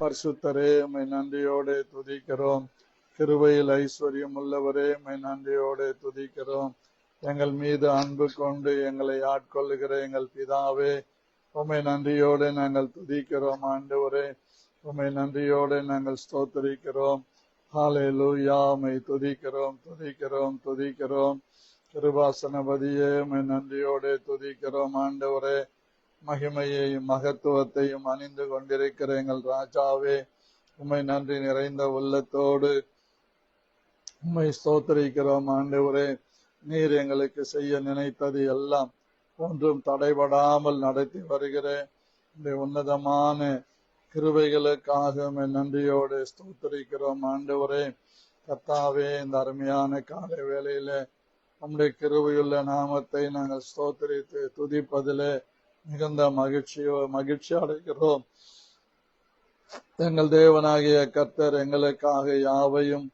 பரிசுத்தரே உம்மை நன்றியோடு துதிக்கிறோம். கிருபையில் ஐஸ்வர்யம் உள்ளவரே உம்மை நன்றியோடு துதிக்கிறோம். எங்கள் மீது அன்பு கொண்டு எங்களை ஆட்கொள்ளுகிற எங்கள் பிதாவே உம்மை நன்றியோடு நாங்கள் துதிக்கிறோம். ஆண்டவரே உம்மை நன்றியோடு நாங்கள் ஸ்தோத்திரிக்கிறோம். ஹல்லேலூயா, உம்மை துதிக்கிறோம் துதிக்கிறோம் துதிக்கிறோம். கிருபாசனபதியே உம்மை நன்றியோடு துதிக்கிறோம். ஆண்டவரே மகிமையையும் மகத்துவத்தையும் அணிந்து கொண்டிருக்கிற எங்கள் ராஜாவே உம்மை நன்றி நிறைந்த உள்ளத்தோடு உம்மை ஸ்தோத்திரிக்கிறோம். ஆண்டவரே நீர் எங்களுக்கு செய்ய நினைத்தது எல்லாம் ஒன்றும் தடைபடாமல் நடத்தி வருகிற இந்த உன்னதமான கிருபைகளுக்காக உம்மை நன்றியோடு ஸ்தோத்திரிக்கிறோம். ஆண்டவரே கர்த்தாவே, இந்த அருமையான காலை வேளையில நம்முடைய கிருபையுள்ள நாமத்தை நாங்கள் ஸ்தோத்திரித்து துதிப்பதிலே மிகுந்த மகிழ்ச்சி அடைகிறோம். எங்கள் தேவனாகிய கர்த்தர் எங்களுக்காக யாவையும்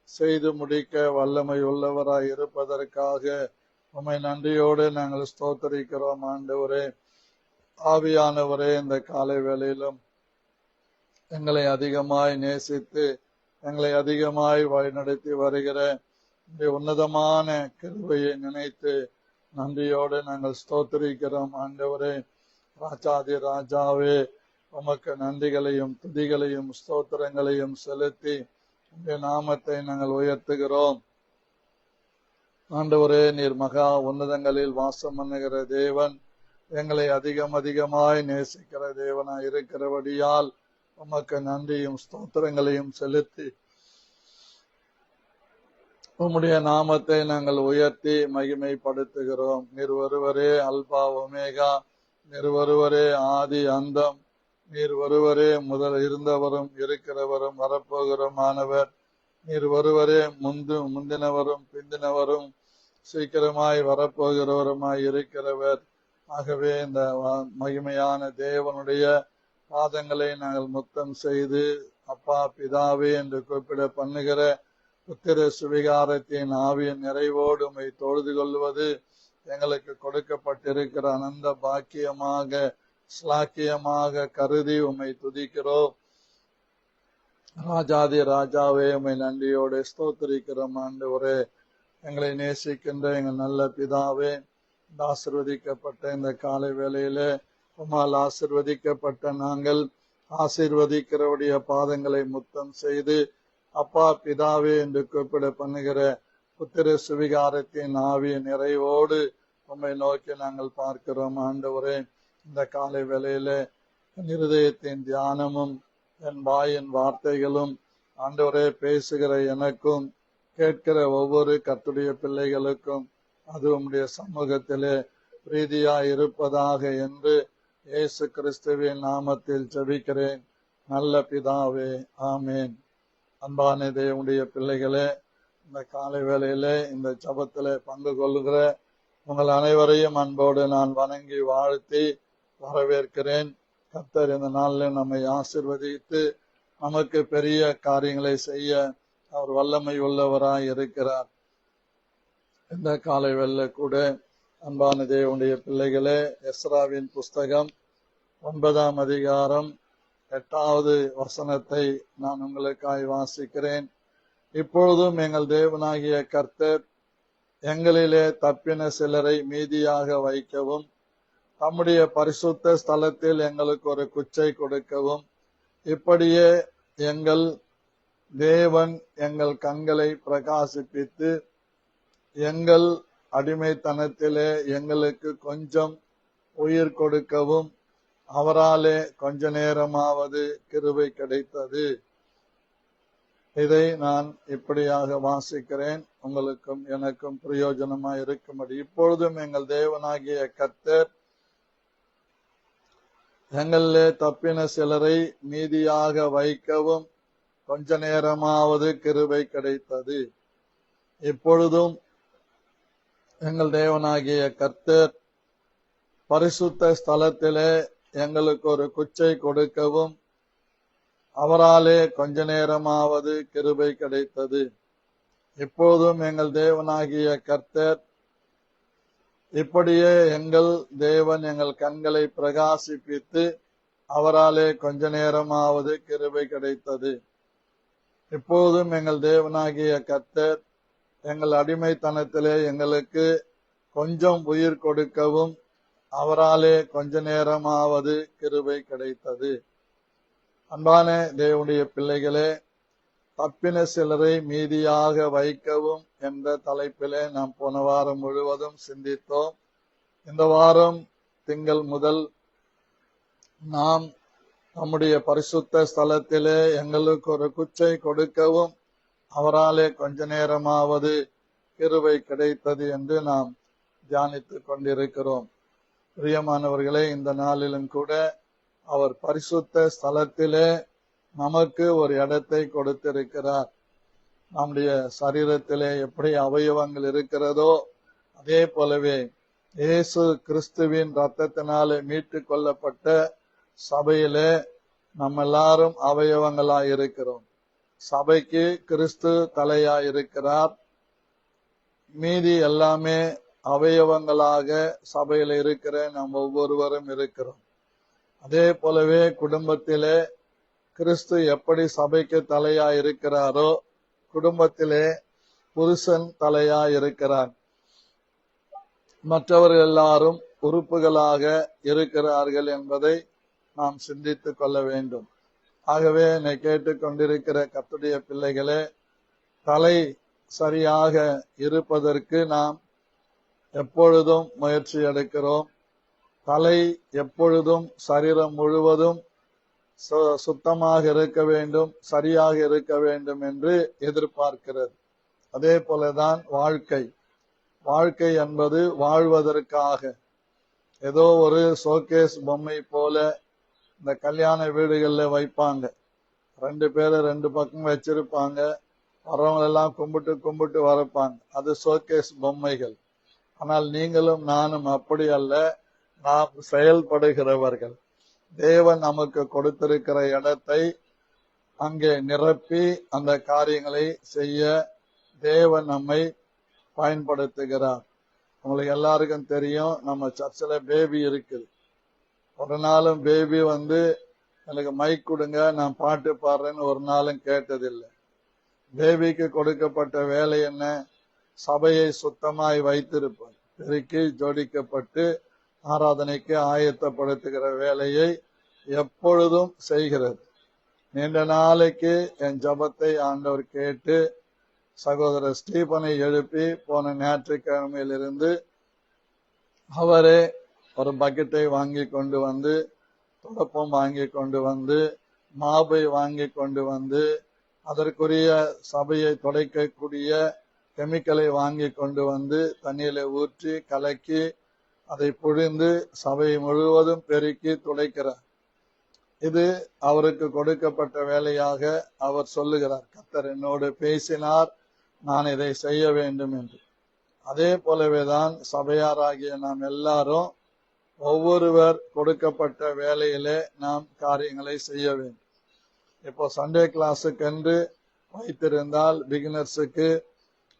செய்து முடிக்க வல்லமை உள்ளவராய் இருப்பதற்காக உம்மை நன்றியோடு நாங்கள் ஸ்தோத்திரிக்கிறோம். ஆண்டவரே ஆவியானவரே, இந்த காலை வேளையிலும் எங்களை அதிகமாய் நேசித்து எங்களை அதிகமாய் வழிநடத்தி வருகிற இந்த உன்னதமான கிருபையை நினைத்து நன்றியோடு நாங்கள் ஸ்தோத்திரிக்கிறோம். ஆண்டவரே ராஜாதி ராஜாவே, உமக்கு நன்றிகளையும் துதிகளையும் ஸ்தோத்திரங்களையும் செலுத்தி உடைய நாமத்தை நாங்கள் உயர்த்துகிறோம். ஆண்டவரே நீர் மகா உன்னதங்களில் வாசம் பண்ணுகிற தேவன், எங்களை அதிகமாய் நேசிக்கிற தேவனாய் இருக்கிறபடியால் உமக்கு நன்றியும் ஸ்தோத்திரங்களையும் செலுத்தி உம்முடைய நாமத்தை நாங்கள் உயர்த்தி மகிமைப்படுத்துகிறோம். நீர் ஒருவரே அல்பா ஒமேகா, நீர் ஒருவரே ஆதி அந்தம், நீர் ஒருவரே முதல் இருந்தவரும் இருக்கிறவரும் வரப்போகிறமானவர், நீர் ஒருவரே முந்தினவரும் பிந்தினவரும் சீக்கிரமாய் வரப்போகிறவருமாய் இருக்கிறவர். ஆகவே இந்த மகிமையான தேவனுடைய பாதங்களை நாங்கள் முத்தம் செய்து அப்பா பிதாவே என்று கூப்பிட பண்ணுகிற புத்திர சுவிகாரத்தின் ஆவியின் நிறைவோடு உம்மை தொழுது கொள்வது எங்களுக்கு கொடுக்கப்பட்டிருக்கிற அனந்த பாக்கியமாக ஸ்லாக்கியமாக கருதி உம்மை துதிக்கிறோம். ராஜாதி ராஜாவே உம்மை நன்றியோடு ஸ்தோத்திரிக்கிறோம். ஆண்டவரே எங்களை நேசிக்கின்ற எங்கள் நல்ல பிதாவே, ஆசீர்வதிக்கப்பட்ட இந்த காலை வேளையிலே உம்மால் ஆசீர்வதிக்கப்பட்ட நாங்கள் ஆசீர்வதிக்கிறவுடைய பாதங்களை முத்தம் செய்து அப்பா பிதாவே என்று கூப்பிட பண்ணுகிற புத்திர சுவிகாரத்தின் ஆவிய நிறைவோடு உம்மை நோக்கி நாங்கள் பார்க்கிறோம். ஆண்டவரே இந்த காலை வேளையில என் இருதயத்தின் தியானமும் என் வாயின் வார்த்தைகளும் ஆண்டவரே பேசுகிற எனக்கும் கேட்கிற ஒவ்வொரு கர்த்தருடைய பிள்ளைகளுக்கும் அது உம்முடைய சமூகத்திலே பிரீதியாய் இருப்பதாக என்று இயேசு கிறிஸ்துவின் நாமத்தில் ஜெபிக்கிறேன் நல்ல பிதாவே, ஆமேன். அன்பான தேவனுடைய பிள்ளைகளே, இந்த காலை வேளையிலே இந்த ஜபத்திலே பங்கு கொள்ளுகிற உங்கள் அனைவரையும் அன்போடு நான் வணங்கி வாழ்த்தி வரவேற்கிறேன். கர்த்தர் இந்த நாளில் நம்மை ஆசீர்வதித்து நமக்கு பெரிய காரியங்களை செய்ய அவர் வல்லமை உள்ளவராய் இருக்கிறார். இந்த காலை வேளையில கூட அன்பான தேவனுடைய பிள்ளைகளே, எஸ்ராவின் புஸ்தகம் 9ஆம் அதிகாரம் 8வது வசனத்தை நான் உங்களுக்காய் வாசிக்கிறேன். இப்பொழுதும் எங்கள் தேவனாகிய கர்த்தர் எங்களிலே தப்பின சிலரை மீதியாக வைக்கவும் தம்முடைய பரிசுத்த ஸ்தலத்தில் எங்களுக்கு ஒரு குச்சை கொடுக்கவும், இப்படியே எங்கள் தேவன் எங்கள் கண்களை பிரகாசிப்பித்து எங்கள் அடிமைத்தனத்திலே எங்களுக்கு கொஞ்சம் உயிர் கொடுக்கவும் அவராலே கொஞ்ச நேரமாவது கிருபை கிடைத்தது. இதை நான் இப்படியாக வாசிக்கிறேன், உங்களுக்கும் எனக்கும் பிரயோஜனமாய் இருக்கும்படி. இப்பொழுதும் எங்கள் தேவனாகிய கர்த்தர் எங்களிலே தப்பின சிலரை மீதியாக வைக்கவும் கொஞ்ச நேரமாவது கிருபை கிடைத்தது. இப்பொழுதும் எங்கள் தேவனாகிய கர்த்தர் பரிசுத்த ஸ்தலத்திலே எங்களுக்கு ஒரு குச்சை கொடுக்கவும் அவராலே கொஞ்ச நேரமாவது கிருபை கிடைத்தது. இப்போதும் எங்கள் தேவனாகிய கர்த்தர் இப்படியே எங்கள் தேவன் எங்கள் கண்களை பிரகாசிப்பித்து அவராலே கொஞ்ச நேரமாவது கிருபை கிடைத்தது. இப்போதும் எங்கள் தேவனாகிய கர்த்தர் எங்கள் அடிமைத்தனத்திலே எங்களுக்கு கொஞ்சம் உயிர் கொடுக்கவும் அவராலே கொஞ்ச நேரமாவது கிருபை கிடைத்தது. அன்பான தேவனுடைய பிள்ளைகளே, தப்பின சிலரை மீதியாக வைக்கவும் என்ற தலைப்பிலே நாம் போன வாரம் முழுவதும் சிந்தித்தோம். இந்த வாரம் திங்கள் முதல் நாம் நம்முடைய பரிசுத்த ஸ்தலத்திலே எங்களுக்கு ஒரு குச்சை கொடுக்கவும் அவராலே கொஞ்ச நேரமாவது கிருபை கிடைத்தது என்று நாம் தியானித்துக் கொண்டிருக்கிறோம். பிரியமானவர்களே, இந்த நாளிலும் கூட அவர் பரிசுத்த ஸ்தலத்திலே நமக்கு ஒரு இடத்தை கொடுத்திருக்கிறார். நம்முடைய சரீரத்திலே எப்படி அவயவங்கள் இருக்கிறதோ அதே போலவே இயேசு கிறிஸ்துவின் இரத்தத்தினாலே மீட்டு கொள்ளப்பட்ட சபையிலே நம்ம எல்லாரும் அவயவங்களாய் இருக்கிறோம். சபைக்கு கிறிஸ்து தலையாய் இருக்கிறார். மீதி எல்லாமே அவயவங்களாக சபையில இருக்கிற நாம் ஒவ்வொருவரும் இருக்கிறோம். அதே போலவே குடும்பத்திலே கிறிஸ்து எப்படி சபைக்கு தலையாய் இருக்கிறாரோ குடும்பத்திலே புருஷன் தலையாய் இருக்கிறார். மற்றவர்கள் எல்லாரும் உறுப்புகளாக இருக்கிறார்கள் என்பதை நாம் சிந்தித்துக் கொள்ள வேண்டும். ஆகவே என்னை கேட்டுக்கொண்டிருக்கிற கர்த்தருடைய பிள்ளைகளே, தலை சரியாக இருப்பதற்கு நாம் எப்பொழுதும் முயற்சி எடுக்கிறோம். தலை எப்பொழுதும் சரீரம் முழுவதும் சுத்தமாக இருக்க வேண்டும், சரியாக இருக்க வேண்டும் என்று எதிர்பார்க்கிறது. அதே போலதான் வாழ்க்கை என்பது வாழ்வதற்காக. ஏதோ ஒரு ஷோகேஸ் பொம்மை போல இந்த கல்யாண வீடுகள்ல வைப்பாங்க. 2 பேரை 2 பக்கம் வச்சிருப்பாங்க. வரவங்க எல்லாம் கும்பிட்டு வரப்பாங்க. அது ஷோகேஸ் பொம்மைகள். ஆனால் நீங்களும் நானும் அப்படி அல்ல, நாம் செயல்படுகிறவர்கள். தேவன் நமக்கு கொடுத்திருக்கிற இடத்தை அங்கே நிரப்பி அந்த காரியங்களை செய்ய தேவன் நம்மை பயன்படுத்துகிறார். உங்களுக்கு எல்லாருக்கும் தெரியும், நம்ம சர்ச்சில் பேபி இருக்குது. ஒரு நாளும் பேபி எனக்கு மைக் கொடுங்க, நான் பாட்டு பாடுறேன்னு ஒரு நாளும் கேட்டதில்லை. பேபிக்கு கொடுக்கப்பட்ட வேலை என்ன? சபையை சுத்தமாய் வைத்திருப்பார், பெருக்கி ஜோடிக்கப்பட்டு ஆராதனைக்கு ஆயத்தப்படுத்துகிற வேலையை எப்பொழுதும் செய்கிறது. நீண்ட நாளைக்கு என் ஜபத்தை ஆண்டவர் கேட்டு சகோதரர் ஸ்டீபனை எழுப்பி போன ஞாயிற்றுக்கிழமையிலிருந்து அவரே ஒரு பக்கெட்டை வாங்கி கொண்டு வந்து, துடப்பம் வாங்கி கொண்டு வந்து, மாபை வாங்கி கொண்டு வந்து, அதற்குரிய சபையை துடைக்கக்கூடிய கெமிக்கலை வாங்கி கொண்டு வந்து தண்ணியில ஊற்றி கலக்கி அதை புழிந்து சபை முழுவதும் பெருக்கி துடைக்கிறார். இது அவருக்கு கொடுக்கப்பட்ட வேலையாக அவர் சொல்லுகிறார். கர்த்தர் என்னோடு பேசினார், நான் இதை செய்ய வேண்டும் என்று. அதே போலவேதான் சபையாராகிய நாம் எல்லாரும் ஒவ்வொருவர் கொடுக்கப்பட்ட வேலையிலே நாம் காரியங்களை செய்ய வேண்டும். இப்போ சண்டே கிளாஸுக்கு என்று வைத்திருந்தால் பிகினர்ஸுக்கு,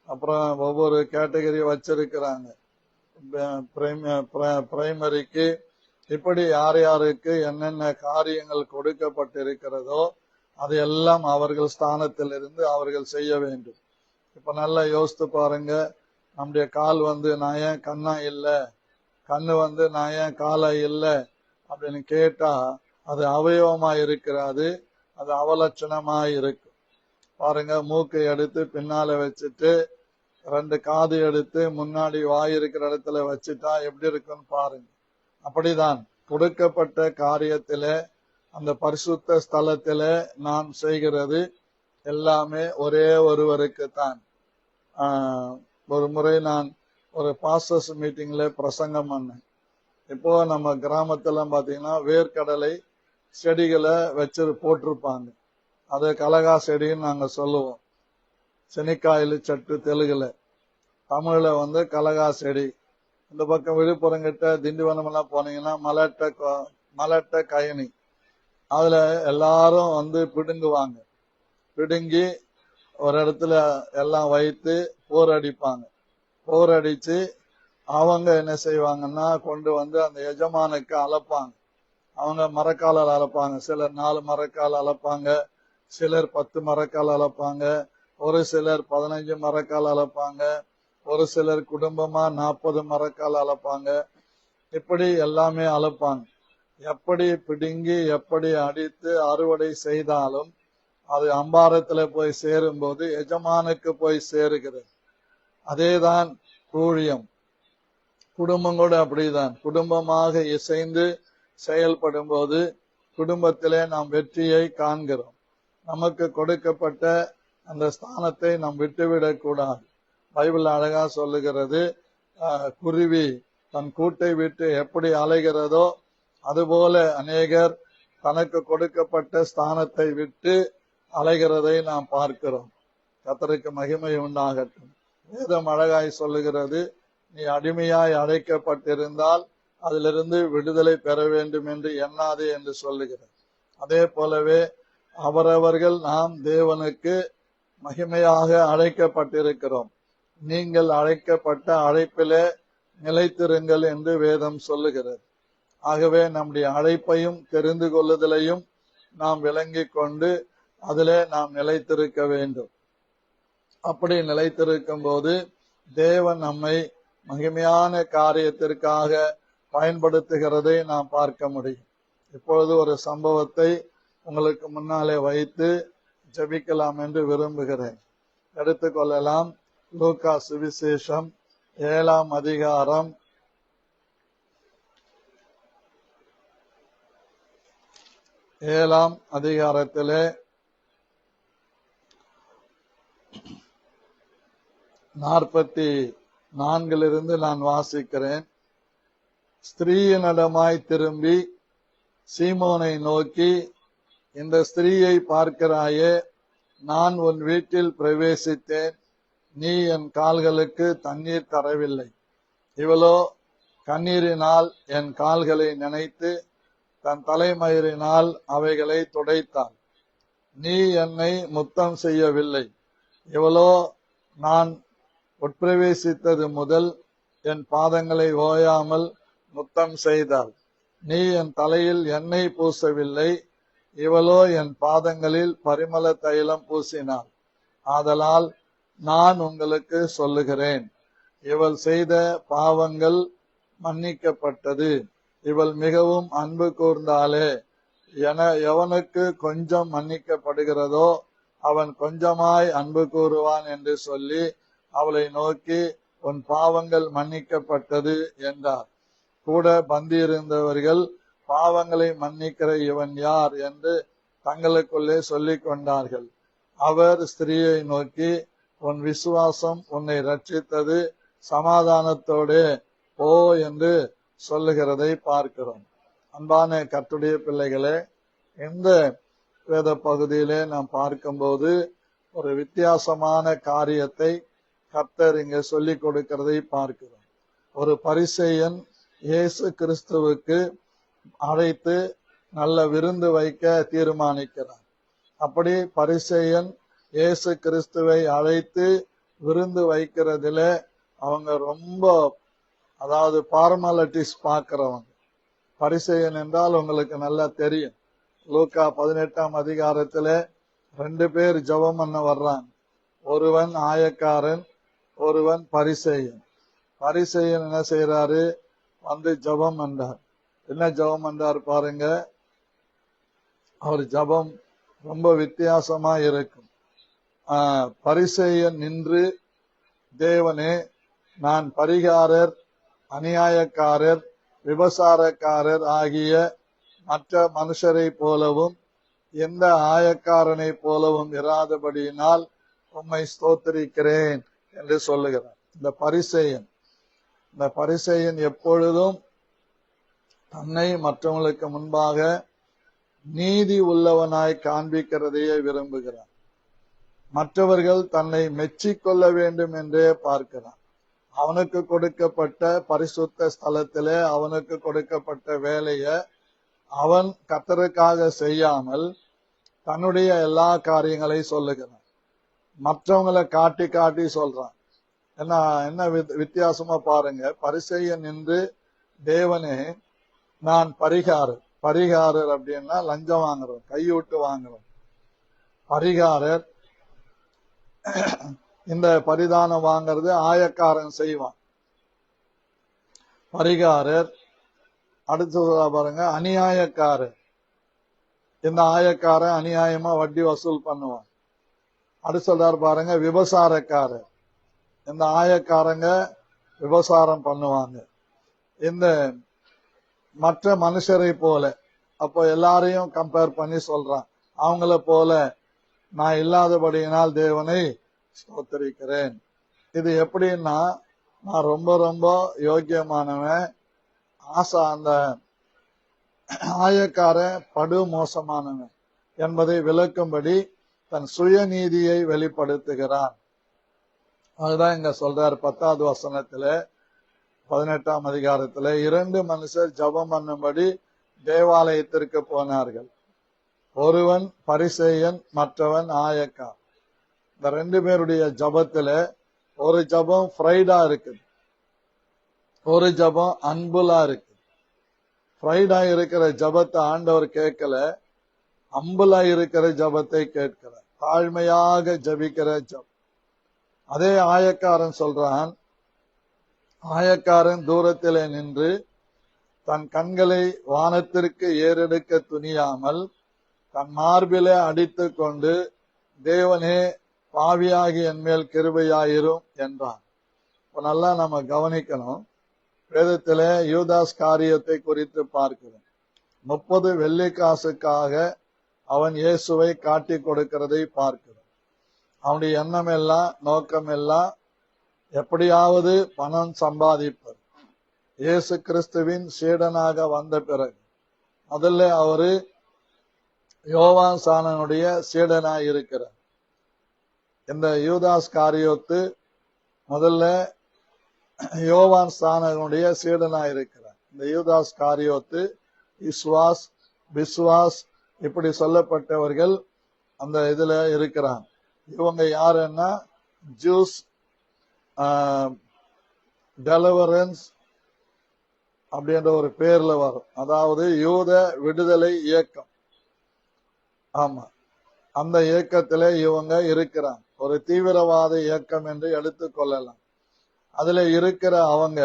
அப்புறம் ஒவ்வொரு கேட்டகரி வச்சிருக்கிறாங்க, பிரைமரிக்கு, இப்படி யார் யாருக்கு என்னென்ன காரியங்கள் கொடுக்கப்பட்டிருக்கிறதோ அதையெல்லாம் அவர்கள் ஸ்தானத்திலிருந்து அவர்கள் செய்ய வேண்டும். இப்ப நல்லா யோசித்து பாருங்க, நம்முடைய கால் நான் ஏன் கண்ணா இல்லை, கண்ணு நான் ஏன் காலா இல்லை அப்படின்னு கேட்டா அது அவயவமா இருக்கிறாது, அது அவலட்சணமா இருக்கு. பாருங்க, மூக்கை எடுத்து பின்னால வச்சுட்டு 2 காது எடுத்து முன்னாடி வாய் இருக்கிற இடத்துல வச்சுட்டா எப்படி இருக்குன்னு பாருங்க. அப்படிதான் கொடுக்கப்பட்ட காரியத்திலே அந்த பரிசுத்த ஸ்தலத்திலே நாம் செய்கிறது எல்லாமே ஒரே ஒருவருக்கு தான். ஒரு முறை நான் ஒரு பாஸ்டர்ஸ் மீட்டிங்ல பிரசங்கம் பண்ணேன். இப்போ நம்ம கிராமத்துல பாத்தீங்கன்னா வேர்க்கடலை செடிகளை போட்டிருப்பாங்க. அது கலகா செடின்னு நாங்க சொல்லுவோம். செனிக்காயில் சட்டு தெலுங்குல, தமிழ்ல கலகா செடி. இந்த பக்கம் விழுப்புரம் கிட்ட திண்டிவனம் எல்லாம் போனீங்கன்னா மலட்ட கயனி, அதுல எல்லாரும் பிடுங்குவாங்க. பிடுங்கி ஒரு இடத்துல எல்லாம் வைத்து போர் அடிப்பாங்க. போர் அடிச்சு அவங்க என்ன செய்வாங்கன்னா கொண்டு அந்த எஜமானுக்கு அழைப்பாங்க. அவங்க மரக்காலால் அளப்பாங்க. சிலர் 4 மரக்கால் அளப்பாங்க, சிலர் 10 மரக்கால் அளப்பாங்க, ஒரு சிலர் 15 மரக்கால் அளப்பாங்க, ஒரு சிலர் குடும்பமா 40 மரக்கால் அளப்பாங்க. இப்படி எல்லாமே அளப்பாங்க. எப்படி பிடுங்கி எப்படி அடித்து அறுவடை செய்தாலும் அது அம்பாரத்துல போய் சேரும்போது எஜமானுக்கு போய் சேருகிறது. அதேதான் ஊழியம். குடும்பம் கூட அப்படிதான். குடும்பமாக இசைந்து செயல்படும் போது குடும்பத்திலே நாம் வெற்றியை காண்கிறோம். நமக்கு கொடுக்கப்பட்ட அந்த ஸ்தானத்தை நாம் விட்டுவிடக் கூடாது. பைபிள் அழகா சொல்லுகிறது, குருவி தன் கூட்டை விட்டு எப்படி அலைகிறதோ அதுபோல அநேகர் தனக்கு கொடுக்கப்பட்ட ஸ்தானத்தை விட்டு அலைகிறதை நாம் பார்க்கிறோம். கர்த்தருக்கு மகிமை உண்டாகட்டும். வேதம் அழகாய் சொல்லுகிறது, நீ அடிமையாய் அழைக்கப்பட்டிருந்தால் அதிலிருந்து விடுதலை பெற வேண்டும் என்று எண்ணாதே என்று சொல்லுகிறது. அதே போலவே அவரவர்கள் நாம் தேவனுக்கு மகிமையாக அழைக்கப்பட்டிருக்கிறோம். நீங்கள் அழைக்கப்பட்ட அழைப்பிலே நிலைத்திருங்கள் என்று வேதம் சொல்லுகிறது. ஆகவே நம்முடைய அழைப்பையும் தெரிந்து கொள்ளுதலையும் நாம் விளங்கிக் கொண்டு அதிலே நாம் நிலைத்திருக்க வேண்டும். அப்படி நிலைத்திருக்கும் போது தேவன் நம்மை மகிமையான காரியத்திற்காக பயன்படுத்துகிறதை நாம் பார்க்க முடியும். இப்பொழுது ஒரு சம்பவத்தை உங்களுக்கு முன்னாலே வைத்து ஜெபிக்கலாம் என்று விரும்புகிறேன். எடுத்துக்கொள்ளலாம். லூக்கா சுவிசேஷம் 7ஆம் அதிகாரம் 7ஆம் அதிகாரத்திலே 44 நான் வாசிக்கிறேன். ஸ்திரீயினிடமாய் திரும்பி சீமோனை நோக்கி, இந்த ஸ்திரீயை பார்க்கிறாயே, நான் உன் வீட்டில் பிரவேசித்தேன், நீ என் கால்களுக்கு தண்ணீர் தரவில்லை. இவளோ கண்ணீரினால் என் கால்களை நனைத்து தன் தலைமயிரினால் அவைகளை துடைத்தாள். நீ என்னை முத்தம் செய்யவில்லை. இவளோ நான் உட்பிரவேசித்தது முதல் என் பாதங்களை ஓயாமல் முத்தம் செய்தாள். நீ என் தலையில் எண்ணெய் பூசவில்லை. இவளோ என் பாதங்களில் பரிமள தைலம் பூசினாள். ஆதலால் நான் உங்களுக்கு சொல்லுகிறேன், இவள் செய்த பாவங்கள் மன்னிக்கப்பட்டது. இவள் மிகவும் அன்பு கூர்ந்தாளே. எவனுக்கு கொஞ்சம் மன்னிக்கப்படுகிறதோ அவன் கொஞ்சமாய் அன்பு கூறுவான் என்று சொல்லி அவளை நோக்கி, உன் பாவங்கள் மன்னிக்கப்பட்டது என்றார். கூட பந்தியிருந்தவர்கள், பாவங்களை மன்னிக்கிற இவன் யார் என்று தங்களுக்குள்ளே சொல்லிக் கொண்டார்கள். அவர் ஸ்திரீயை நோக்கி, உன் விசுவாசம் உன்னை ரட்சித்தது, சமாதானத்தோடு போ என்று சொல்லுகிறதை பார்க்கிறோம். அன்பான கர்த்தருடைய பிள்ளைகளே, இந்த வேத பகுதியிலே நாம் பார்க்கும்போது ஒரு வித்தியாசமான காரியத்தை கர்த்தர் இங்கே சொல்லிக் கொடுக்கிறதை பார்க்கிறோம். ஒரு பரிசேயன் இயேசு கிறிஸ்துவுக்கு அழைத்து நல்ல விருந்து வைக்க தீர்மானிக்கிறார். அப்படி பரிசேயன் இயேசு கிறிஸ்துவை அழைத்து விருந்து வைக்கிறதுல அவங்க ரொம்ப, அதாவது ஃபார்மாலிட்டிஸ் பார்க்கிறவங்க. பரிசேயன் என்றால் உங்களுக்கு நல்லா தெரியும். லூக்கா 18ஆம் அதிகாரத்துல 2 பேர் ஜெபம் பண்ண வர்றாங்க. ஒருவன் ஆயக்காரன், ஒருவன் பரிசேயன். பரிசேயன் என்ன செய்யறாரு? வந்து ஜெபம் பண்றார். என்ன ஜெபம் பண்றார் பாருங்க. அவர் ஜெபம் ரொம்ப வித்தியாசமா இருக்கும். பரிசேயன் நின்று, தேவனே, நான் பரிகாரர், அநியாயக்காரர், விபசாரக்காரர் ஆகிய மற்ற மனுஷரை போலவும் எந்த ஆயக்காரனை போலவும் இராதபடியினால் உம்மை ஸ்தோத்திரிக்கிறேன் என்று சொல்லுகிறார். இந்த பரிசேயன் எப்பொழுதும் தன்னை மற்றவங்களுக்கு முன்பாக நீதி உள்ளவனாய் காண்பிக்கிறதையே விரும்புகிறார். மற்றவர்கள் தன்னை மெச்சிக்கொள்ள வேண்டும் என்றே பார்க்கிறான். அவனுக்கு கொடுக்கப்பட்ட பரிசுத்த ஸ்தலத்திலே அவனுக்கு கொடுக்கப்பட்ட வேலையை அவன் கர்த்தருக்காக செய்யாமல் தன்னுடைய எல்லா காரியங்களை சொல்லுகிறான். மற்றவங்களை காட்டி காட்டி சொல்றான். என்ன வித்தியாசமா பாருங்க. பரிசேயன் நின்று, தேவனே, நான் பரிகாரர், பரிகாரர் அப்படின்னா லஞ்சம் வாங்குறோம், கையூட்டு வாங்குறோம். பரிகாரர் இந்த பரிதானம் வாங்கிறது ஆயக்காரன் செய்வான். பரிகாரர். அடுத்து பாருங்க, அநியாயக்காரர். இந்த ஆயக்காரன் அநியாயமா வட்டி வசூல் பண்ணுவான். அடுத்து சொல்றாரு பாருங்க, விபசாரக்காரர். இந்த ஆயக்காரங்க விபசாரம் பண்ணுவாங்க. இந்த மற்ற மனுஷரை போல, அப்போ எல்லாரையும் கம்பேர் பண்ணி சொல்றான், அவங்கள போல நான் இல்லாதபடியினால் தேவனை ஸ்தோத்திரிக்கிறேன். இது எப்படின்னா, நான் ரொம்ப ரொம்ப யோக்கியமானவன், அந்த ஆயக்காரன் படு மோசமானவன் என்பதை விளக்கும்படி தன் சுயநீதியை வெளிப்படுத்துகிறான். அதுதான் இங்க சொல்றார் 10வது வசனத்துல, 18ஆம் அதிகாரத்துல, 2 மனுஷர் ஜெபம் பண்ணும்படி தேவாலயத்திற்கு போனார்கள். ஒருவன் பரிசேயன், மற்றவன் ஆயக்கார். இந்த 2 பேருடைய ஜபத்துல ஒரு ஜபம் ஃப்ரைடா இருக்குது, ஒரு ஜபம் அன்புலா இருக்கு. ஃப்ரைடா இருக்கிற ஜபத்தை ஆண்டவர் கேட்கல, அம்புலா இருக்கிற ஜபத்தை கேட்கிறார், தாழ்மையாக ஜபிக்கிற ஜபம். அதே ஆயக்காரன் சொல்றான், ஆயக்காரன் தூரத்திலே நின்று தன் கண்களை வானத்திற்கு ஏறெடுக்க துணியாமல் தன் மார்பிலே அடித்து கொண்டு, தேவனே பாவியாகி என்மேல் கிருபையாயிரும் என்றான். இப்ப நல்லா நம்ம கவனிக்கணும். வேதத்திலே யூதாஸ் காரியத்தை குறித்து பார்க்கிறோம். 30 வெள்ளிக்காசுக்காக அவன் இயேசுவை காட்டி கொடுக்கிறதை பார்க்கிறோம். அவனுடைய எண்ணம் எல்லாம், நோக்கம் எல்லாம் எப்படியாவது பணம் சம்பாதிப்பது. இயேசு கிறிஸ்துவின் சீடனாக வந்த பிறகு முதல்ல அவரு யோவான் சானனுடைய சீடனாய் இருக்கிறார். இந்த யூதாஸ் காரியோத்து முதல்ல யோவான் சானனுடைய சீடனாய் இருக்கிறார். இந்த யூதாஸ் காரியோத்து, இஸ்வாஸ், பிஸ்வாஸ் இப்படி சொல்லப்பட்டவர்கள் அந்த இதுல இருக்கிறாங்க. இவங்க யாருன்னா ஜூஸ் டெலிவரன்ஸ் அப்படின்ற ஒரு பேர்ல வரும், அதாவது யூத விடுதலை இயக்கம். ஆமா, அந்த இயக்கத்திலே இவங்க இருக்கிறாங்க. ஒரு தீவிரவாத இயக்கம் என்று எடுத்துக்கொள்ளலாம். அதுல இருக்கிற அவங்க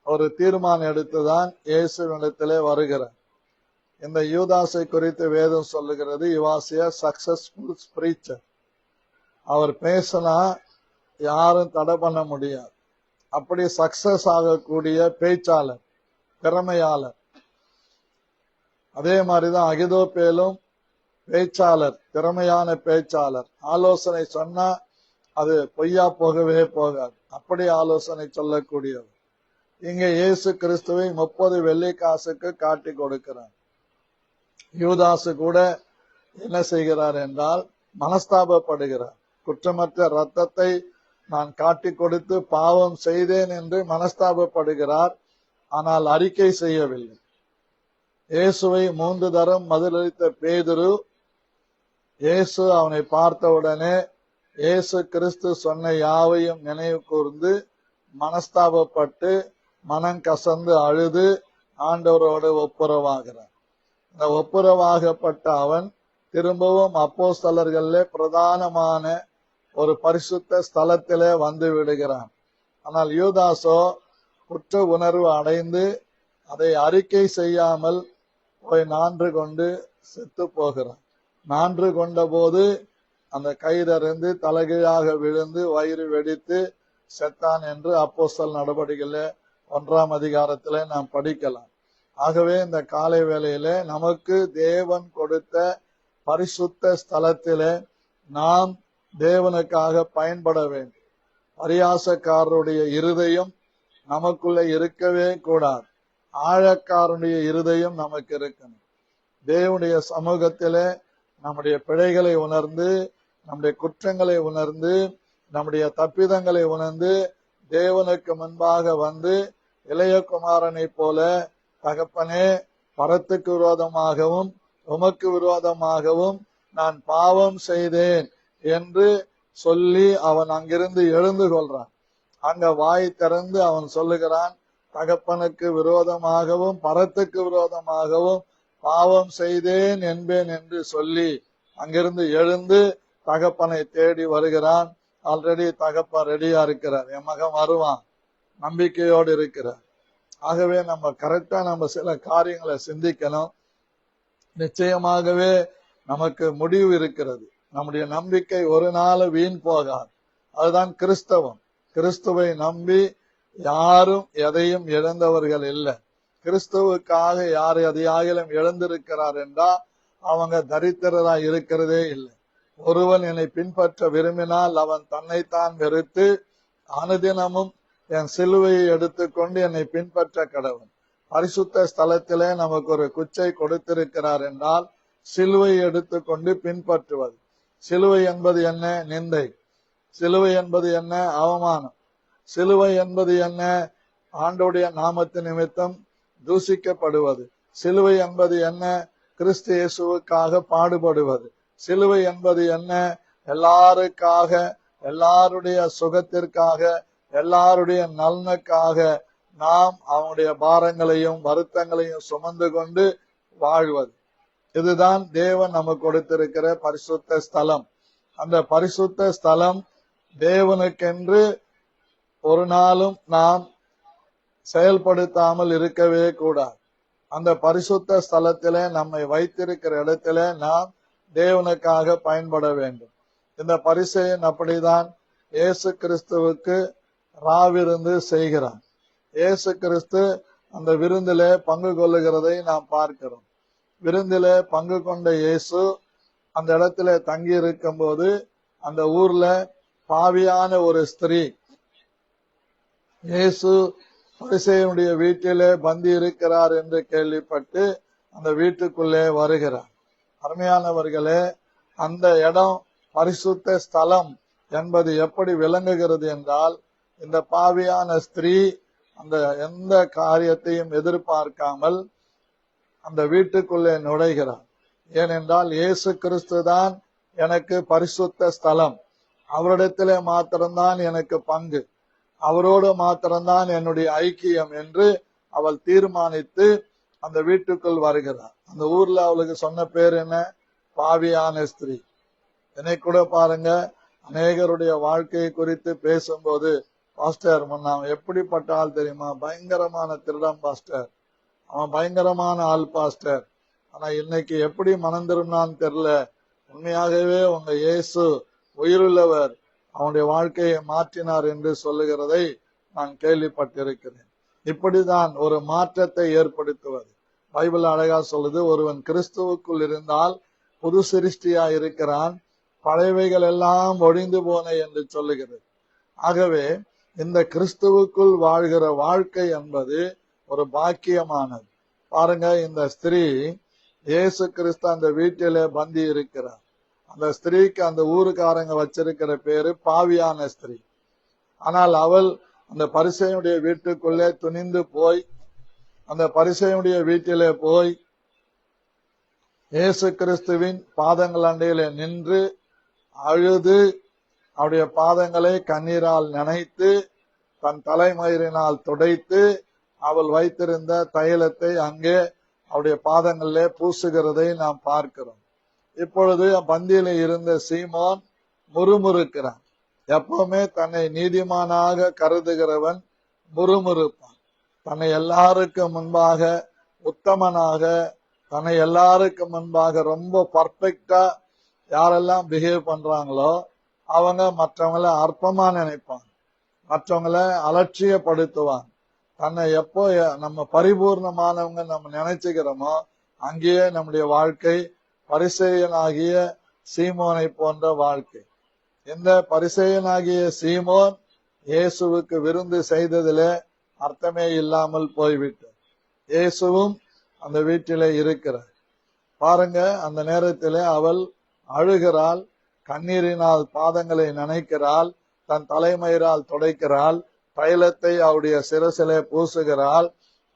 ஒரு தீர்மானம் எடுத்துதான் இயேசுவிடத்திலே வருகிறார். இந்த யூதாசை குறித்து வேதம் சொல்லுகிறது, இவாசிய சக்சஸ்ஃபுல் பிரீச்சர். அவர் பேசினா யாரும் தடை பண்ண முடியாது. அப்படி சக்சஸ் ஆகக்கூடிய பேச்சாளர், திறமையாளர். அதே மாதிரிதான் அகிதோப்பேலும் பேச்சாளர், திறமையான பேச்சாளர். ஆலோசனை சொன்னா அது பொய்யா போகவே போகாது, அப்படி ஆலோசனை சொல்லக்கூடியவர். இங்க இயேசு கிறிஸ்துவை 30 வெள்ளிக்காசுக்கு காட்டி கொடுக்கிறார். யூதாசு கூட என்ன செய்கிறார் என்றால் மனஸ்தாபப்படுகிறார். குற்றமற்ற இரத்தத்தை நான் காட்டி கொடுத்து பாவம் செய்தேன் என்று மனஸ்தாபப்படுகிறார். ஆனால் அறிக்கை செய்யவில்லை. இயேசுவை 3 தரம் பதிலளித்த பேதுரு, இயேசு அவனை பார்த்தவுடனே இயேசு கிறிஸ்து சொன்ன யாவையும் நினைவு கூர்ந்து மனஸ்தாபப்பட்டு மனம் கசந்து அழுது ஆண்டவரோடு ஒப்புரவாகிறார். இந்த ஒப்புரவாகப்பட்ட அவன் திரும்பவும் அப்போஸ்தலர்களே பிரதானமான ஒரு பரிசுத்த ஸ்தலத்திலே வந்து விடுகிறான். ஆனால் யூதாசோ குற்ற உணர்வு அடைந்து அதை அறிக்கை செய்யாமல் போய் நான்று கொண்டு செத்து போகிறான். நான்று கொண்ட போது அந்த கயிறிருந்து தலைகீழாக விழுந்து வயிறு வெடித்து செத்தான் என்று அப்போஸ்தலர் நடவடிக்கையில 1ஆம் அதிகாரத்திலே நாம் படிக்கலாம். ஆகவே இந்த காலை வேளையிலே நமக்கு தேவன் கொடுத்த பரிசுத்த ஸ்தலத்திலே நாம் தேவனுக்காக பயன்பட வேண்டும். பரியாசக்காரருடைய இருதயம் நமக்குள்ள இருக்கவே கூடாது. ஆழக்காரனுடைய இருதயம் நமக்கு இருக்கணும். தேவனுடைய சமூகத்திலே நம்முடைய பிழைகளை உணர்ந்து, நம்முடைய குற்றங்களை உணர்ந்து, நம்முடைய தப்பிதங்களை உணர்ந்து தேவனுக்கு முன்பாக வந்து இளையகுமாரனை போல, தகப்பனே பரத்துக்கு விரோதமாகவும் உமக்கு விரோதமாகவும் நான் பாவம் செய்தேன் என்று சொல்லி அவன் அங்கிருந்து எழுந்து கொள்றான். அங்க வாய் திறந்து அவன் சொல்லுகிறான், தகப்பனுக்கு விரோதமாகவும் பரத்துக்கு விரோதமாகவும் பாவம் செய்தேன் என்பேன் என்று சொல்லி அங்கிருந்து எழுந்து தகப்பனை தேடி வருகிறான். ஆல்ரெடி தகப்பன் ரெடியா இருக்கிறார், என் மகன் வருவான், நம்பிக்கையோடு இருக்கிறார். ஆகவே நம்ம கரெக்டா நம்ம சில காரியங்களை சிந்திக்கணும். நிச்சயமாகவே நமக்கு முடிவு இருக்கிறது. நம்முடைய நம்பிக்கை ஒரு நாள் வீண் போகாது. அதுதான் கிறிஸ்தவம். கிறிஸ்துவை நம்பி யாரும் எதையும் இழந்தவர்கள் இல்லை. கிறிஸ்துவுக்காக யார் எதையாகிலும் இழந்திருக்கிறார் என்றால் அவங்க தரித்திரரா இருக்கிறதே இல்லை. ஒருவன் என்னை பின்பற்ற விரும்பினால் அவன் தன்னைத்தான் வெறுத்து அனுதினமும் என் சிலுவையை எடுத்துக்கொண்டு என்னை பின்பற்ற கடவன். பரிசுத்த ஸ்தலத்திலே நமக்கு ஒரு குச்சை கொடுத்திருக்கிறார் என்றால் சிலுவை எடுத்துக்கொண்டு பின்பற்றுவது. சிலுவை என்பது என்ன? நிந்தை. சிலுவை என்பது என்ன? அவமானம். சிலுவை என்பது என்ன? ஆண்டவருடைய நாமத்து நிமித்தம் தூசிக்கப்படுவது. சிலுவை என்பது என்ன? கிறிஸ்து இயேசுவுக்காக பாடுபடுவது. சிலுவை என்பது என்ன? எல்லாருக்காக, எல்லாருடைய சுகத்திற்காக, எல்லாருடைய நலனுக்காக நாம் அவனுடைய பாரங்களையும் வருத்தங்களையும் சுமந்து கொண்டு வாழ்வது. இதுதான் தேவன் நமக்கு கொடுத்திருக்கிற பரிசுத்த ஸ்தலம். அந்த பரிசுத்த ஸ்தலம் தேவனுக்கென்று ஒரு நாளும் நாம் செயல்படுத்தாமல் இருக்கவே கூடாது. அந்த பரிசுத்த ஸ்தலத்திலே நம்மை வைத்திருக்கிற இடத்திலே நாம் தேவனுக்காக பயன்பட வேண்டும். இந்த பரிசேயன் அப்படிதான் இயேசு கிறிஸ்துவுக்கு ராவிருந்து செய்கிறான். இயேசு கிறிஸ்து அந்த விருந்திலே பங்கு கொள்ளுகிறதை நாம் பார்க்கிறோம். விருந்திலே பங்கு கொண்ட இயேசு அந்த இடத்துல தங்கி இருக்கும் போது அந்த ஊர்ல பாவியான ஒரு ஸ்திரீ இயேசு பரிசேயனுடைய வீட்டிலே பந்தி இருக்கிறார் என்று கேள்விப்பட்டு அந்த வீட்டுக்குள்ளே வருகிறார். அருமையானவர்களே, அந்த இடம் பரிசுத்த ஸ்தலம் என்பது எப்படி விளங்குகிறது என்றால், இந்த பாவியான ஸ்திரீ அந்த எந்த காரியத்தையும் எதிர்பார்க்காமல் அந்த வீட்டுக்குள்ளே நுழைகிறார். ஏனென்றால் இயேசு கிறிஸ்து தான் எனக்கு பரிசுத்த ஸ்தலம், அவரிடத்திலே மாத்திரம்தான் எனக்கு பங்கு, அவரோடு மாத்திரம்தான் என்னுடைய ஐக்கியம் என்று அவள் தீர்மானித்து அந்த வீட்டுக்குள் வருகிறார். அந்த ஊர்ல அவளுக்கு சொன்ன பேர் என்ன? பாவியான ஸ்திரீ. என்னை கூட பாருங்க, அநேகருடைய வாழ்க்கையை குறித்து பேசும்போது, பாஸ்டர் அவன் எப்படிப்பட்ட ஆள் தெரியுமா? பயங்கரமான திருடம் பாஸ்டர், அவன் பயங்கரமான ஆள் பாஸ்டர், ஆனா இன்னைக்கு எப்படி மனம் திரும்பினான்னு தெரியல, உண்மையாகவே உங்க இயேசு உயிருள்ளவர், அவனுடைய வாழ்க்கையை மாற்றினார் என்று சொல்லுகிறதை நான் கேள்விப்பட்டிருக்கிறேன். இப்படிதான் ஒரு மாற்றத்தை ஏற்படுத்துவது. பைபிள் அழகா சொல்லுது, ஒருவன் கிறிஸ்துவுக்குள் இருந்தால் புது சிருஷ்டியா இருக்கிறான், பழையவைகள் எல்லாம் ஒழிந்து போன என்று சொல்லுகிறது. ஆகவே இந்த கிறிஸ்துவுக்குள் வாழ்கிற வாழ்க்கை என்பது ஒரு பாக்கியமானது. பாருங்க, இந்த ஸ்திரீ இயேசு கிறிஸ்து அந்த வீட்டிலே பந்தி இருக்கிறார். அந்த ஸ்திரீக்கு அந்த ஊருக்காரங்க வச்சிருக்கிற பேரு பாவியான ஸ்திரீ. ஆனால் அவள் அந்த பரிசேயனுடைய வீட்டுக்குள்ளே துணிந்து போய் அந்த பரிசேயனுடைய வீட்டிலே போய் இயேசு கிறிஸ்துவின் பாதங்கள் அண்டையிலே நின்று அழுது அவருடைய பாதங்களை கண்ணீரால் நனைத்து தன் தலைமயிரினால் துடைத்து அவள் வைத்திருந்த தைலத்தை அங்கே அவருடைய பாதங்களிலே பூசுகிறதை நாம் பார்க்கிறோம். இப்பொழுது பந்தியில இருந்த சீமோன் முறுமுறுக்கிறான். எப்பவுமே தன்னை நீதிமானாக கருதுகிறவன் முறுமுறுப்பான். தன்னை எல்லாருக்கும் முன்பாக உத்தமனாக, தன்னை எல்லாருக்கும் முன்பாக ரொம்ப பர்ஃபெக்டா யாரெல்லாம் பிஹேவ் பண்றாங்களோ அவங்க மற்றவங்களை அற்பமா நினைப்பான், மற்றவங்களை அலட்சியப்படுத்துவான். தன்னை எப்போ நம்ம பரிபூர்ணமானவங்க நம்ம நினைச்சுக்கிறோமோ அங்கேயே நம்முடைய வாழ்க்கை பரிசேயனாகிய சீமோனை போன்ற வாழ்க்கை. இந்த பரிசேயனாகிய சீமோன் இயேசுவுக்கு விருந்து செய்ததிலே அர்த்தமே இல்லாமல் போய்விட்டார். இயேசுவும் அந்த வீட்டிலே இருக்கிறார். பாருங்க, அந்த நேரத்திலே அவள் அழுகிறாள், கண்ணீரினால் பாதங்களை நனைக்கிறாள், தன் தலைமயிரால் துடைக்கிறாள், தைலத்தை அவருடைய சிரசிலே பூசுகிறாள்,